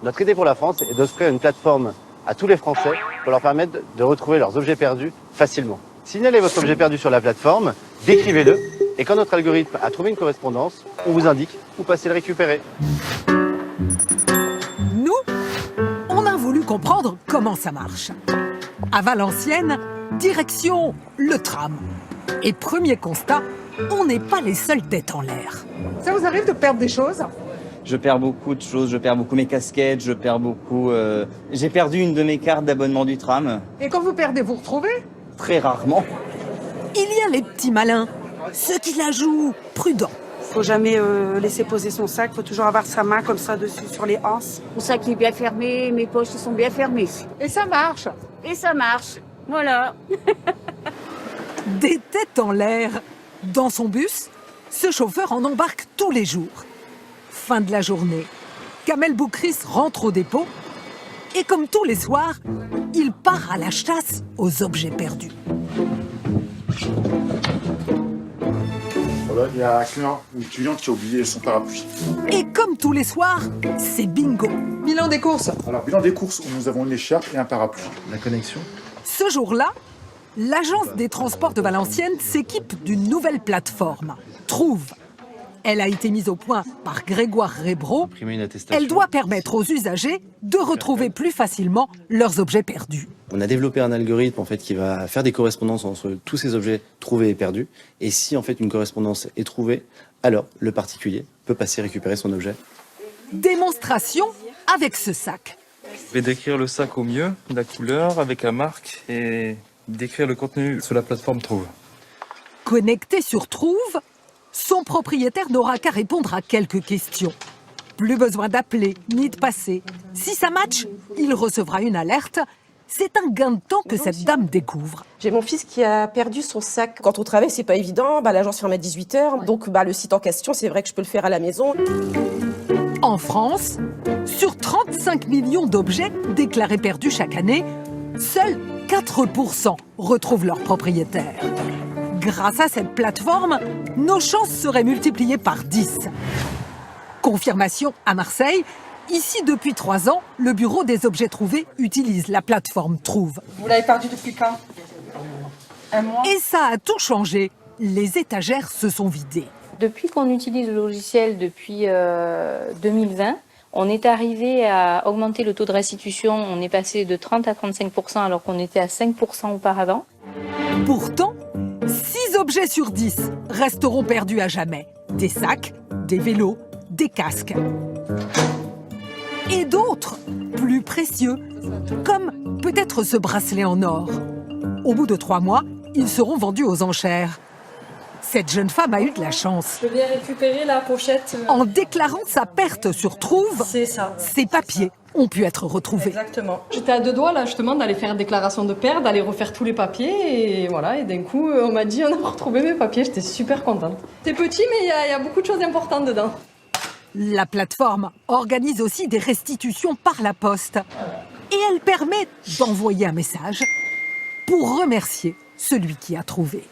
Notre idée pour la France est d'offrir une plateforme à tous les Français pour leur permettre de retrouver leurs objets perdus facilement. Signalez votre objet perdu sur la plateforme, décrivez-le, et quand notre algorithme a trouvé une correspondance, on vous indique où passer le récupérer. Nous, on a voulu comprendre comment ça marche. À Valenciennes, direction le tram. Et premier constat, on n'est pas les seuls têtes en l'air. Ça vous arrive de perdre des choses? Je perds beaucoup de choses, je perds beaucoup mes casquettes, je perds beaucoup... J'ai perdu une de mes cartes d'abonnement du tram. Et quand vous perdez, vous retrouvez? Très rarement. Il y a les petits malins, ceux qui la jouent prudents. Faut jamais laisser poser son sac, faut toujours avoir sa main comme ça dessus sur les anses. Mon sac est bien fermé, mes poches sont bien fermées. Et ça marche? Et ça marche, voilà. Des têtes en l'air. Dans son bus, ce chauffeur en embarque tous les jours. Fin de la journée, Kamel Boukris rentre au dépôt et comme tous les soirs, il part à la chasse aux objets perdus. Voilà, il y a un client, une cliente qui a oublié son parapluie. Et comme tous les soirs, c'est bingo. Bilan des courses. Alors, bilan des courses, où nous avons une écharpe et un parapluie. La connexion. Ce jour-là, l'agence des transports de Valenciennes s'équipe d'une nouvelle plateforme, Trouve. Elle a été mise au point par Grégoire Rébreau. Elle doit permettre aux usagers de retrouver plus facilement leurs objets perdus. On a développé un algorithme en fait, qui va faire des correspondances entre tous ces objets trouvés et perdus. Et si en fait, une correspondance est trouvée, alors le particulier peut passer récupérer son objet. Démonstration avec ce sac. Je vais décrire le sac au mieux, la couleur avec la marque et décrire le contenu sur la plateforme Trouve. Connecté sur Trouve, son propriétaire n'aura qu'à répondre à quelques questions. Plus besoin d'appeler ni de passer. Si ça match, il recevra une alerte. C'est un gain de temps que cette dame découvre. J'ai mon fils qui a perdu son sac. Quand on travaille, c'est pas évident. L'agence ferme à 18h. Donc le site en question, c'est vrai que je peux le faire à la maison. En France, sur 35 millions d'objets déclarés perdus chaque année, seuls 4% retrouvent leur propriétaire. Grâce à cette plateforme, nos chances seraient multipliées par 10. Confirmation à Marseille. Ici, depuis 3 ans, le bureau des objets trouvés utilise la plateforme Trouve. Vous l'avez perdu depuis quand? Un mois. Et ça a tout changé. Les étagères se sont vidées. Depuis qu'on utilise le logiciel depuis 2020, on est arrivé à augmenter le taux de restitution. On est passé de 30 à 35% alors qu'on était à 5% auparavant. Pourtant, 6 objets sur 10 resteront perdus à jamais. Des sacs, des vélos, des casques. Et d'autres, plus précieux, comme peut-être ce bracelet en or. Au bout de 3 mois, ils seront vendus aux enchères. Cette jeune femme a eu de la chance. Je viens récupérer la pochette. En déclarant sa perte sur Trouve, c'est ça. Ses papiers ont pu être retrouvés. Exactement. J'étais à 2 doigts là justement d'aller faire déclaration de perte, d'aller refaire tous les papiers et voilà. Et d'un coup, on m'a dit on a retrouvé mes papiers. J'étais super contente. C'est petit mais il y a beaucoup de choses importantes dedans. La plateforme organise aussi des restitutions par la poste. Et elle permet d'envoyer un message pour remercier celui qui a trouvé.